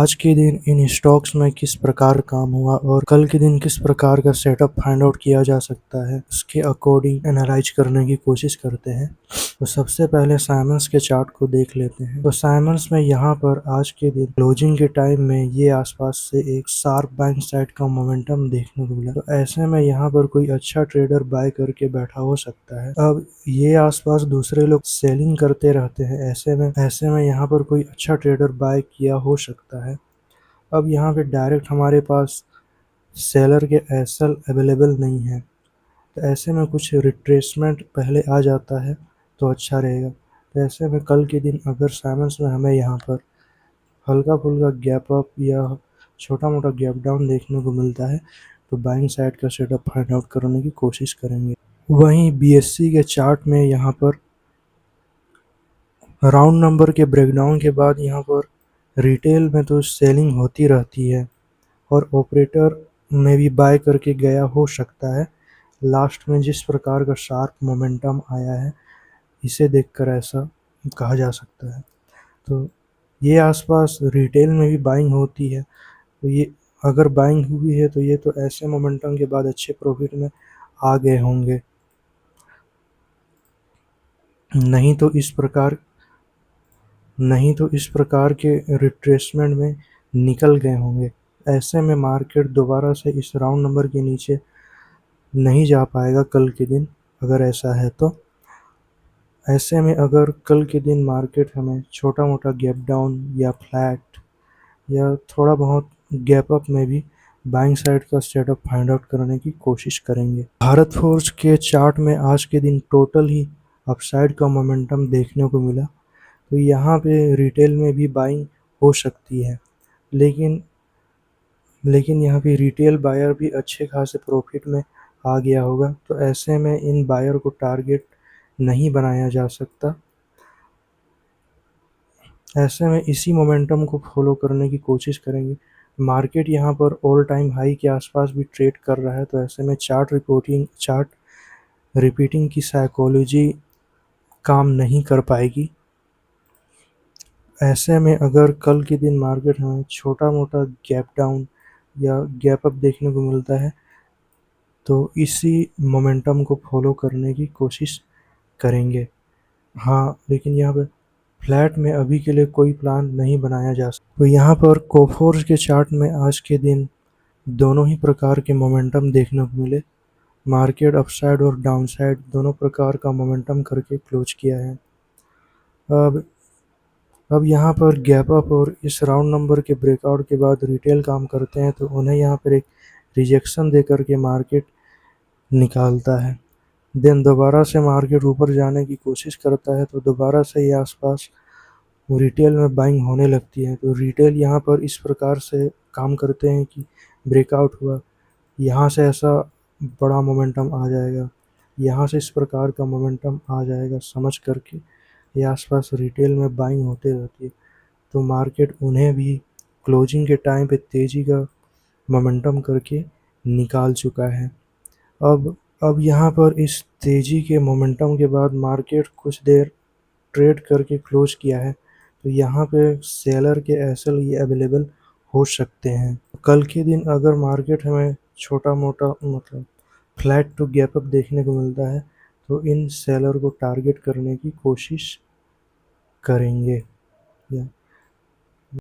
आज के दिन इन स्टॉक्स में किस प्रकार काम हुआ और कल के दिन किस प्रकार का सेटअप फाइंड आउट किया जा सकता है, उसके अकॉर्डिंग एनालाइज करने की कोशिश करते हैं। तो सबसे पहले साइमंस के चार्ट को देख लेते हैं। तो साइमंस में यहाँ पर आज के दिन क्लोजिंग के टाइम में ये आसपास से एक शार्प बाइंग साइड का मोमेंटम देखने को मिला। तो ऐसे में यहाँ पर कोई अच्छा ट्रेडर बाय करके बैठा हो सकता है। अब ये आसपास दूसरे लोग सेलिंग करते रहते हैं, ऐसे में यहाँ पर कोई अच्छा ट्रेडर बाय किया हो सकता है। अब यहाँ पे डायरेक्ट हमारे पास सेलर के एसएल अवेलेबल नहीं है, तो ऐसे में कुछ रिट्रेसमेंट पहले आ जाता है तो अच्छा रहेगा। तो ऐसे में कल के दिन अगर साइमंस में हमें यहाँ पर हल्का फुल्का गैप अप या छोटा मोटा गैप डाउन देखने को मिलता है तो बाइंग साइड का सेटअप फाइंड आउट करने की कोशिश करेंगे। वहीं बीएससी के चार्ट में यहाँ पर राउंड नंबर के ब्रेकडाउन के बाद यहाँ पर रिटेल में तो सेलिंग होती रहती है और ऑपरेटर में भी बाय करके गया हो सकता है। लास्ट में जिस प्रकार का शार्प मोमेंटम आया है, इसे देखकर ऐसा कहा जा सकता है। तो ये आसपास रिटेल में भी बाइंग होती है, तो ये अगर बाइंग हुई है तो ये तो ऐसे मोमेंटम के बाद अच्छे प्रॉफिट में आ गए होंगे, नहीं तो इस प्रकार के रिट्रेसमेंट में निकल गए होंगे। ऐसे में मार्केट दोबारा से इस राउंड नंबर के नीचे नहीं जा पाएगा कल के दिन, अगर ऐसा है तो। ऐसे में अगर कल के दिन मार्केट हमें छोटा मोटा गैप डाउन या फ्लैट या थोड़ा बहुत गैप अप में भी बाइंग साइड का सेटअप फाइंड आउट करने की कोशिश करेंगे। भारत फोर्ज के चार्ट में आज के दिन टोटल ही अपसाइड का मोमेंटम देखने को मिला, तो यहाँ पे रिटेल में भी बाइंग हो सकती है, लेकिन यहाँ पे रिटेल बायर भी अच्छे खासे प्रॉफिट में आ गया होगा। तो ऐसे में इन बायर को टारगेट नहीं बनाया जा सकता। ऐसे में इसी मोमेंटम को फॉलो करने की कोशिश करेंगे। मार्केट यहाँ पर ऑल टाइम हाई के आसपास भी ट्रेड कर रहा है, तो ऐसे में चार्ट रिपीटिंग की साइकोलॉजी काम नहीं कर पाएगी। ऐसे में अगर कल के दिन मार्केट हमें छोटा मोटा गैप डाउन या गैप अप देखने को मिलता है तो इसी मोमेंटम को फॉलो करने की कोशिश करेंगे। हाँ, लेकिन यहाँ पे फ्लैट में अभी के लिए कोई प्लान नहीं बनाया जा सकता। तो यहाँ पर कोफोर्स के चार्ट में आज के दिन दोनों ही प्रकार के मोमेंटम देखने को मिले। मार्केट अपसाइड और डाउनसाइड दोनों प्रकार का मोमेंटम करके क्लोज किया है। अब अब यहाँ पर गैप अप और इस राउंड नंबर के ब्रेकआउट के बाद रिटेल काम करते हैं, तो उन्हें यहाँ पर एक रिजेक्शन दे करके मार्केट निकालता है। देन दोबारा से मार्केट ऊपर जाने की कोशिश करता है, तो दोबारा से ये आसपास रिटेल में बाइंग होने लगती है। तो रिटेल यहाँ पर इस प्रकार से काम करते हैं कि ब्रेकआउट हुआ, यहाँ से ऐसा बड़ा मोमेंटम आ जाएगा, यहाँ से इस प्रकार का मोमेंटम आ जाएगा, समझ करके ये आसपास रिटेल में बाइंग होते रहती है। तो मार्केट उन्हें भी क्लोजिंग के टाइम पे तेज़ी का मोमेंटम करके निकाल चुका है। अब यहाँ पर इस तेज़ी के मोमेंटम के बाद मार्केट कुछ देर ट्रेड करके क्लोज किया है, तो यहाँ पे सेलर के एसएल ये अवेलेबल हो सकते हैं। कल के दिन अगर मार्केट हमें छोटा मोटा मतलब फ्लैट टू गैप अप देखने को मिलता है, तो इन सेलर को टारगेट करने की कोशिश करेंगे। या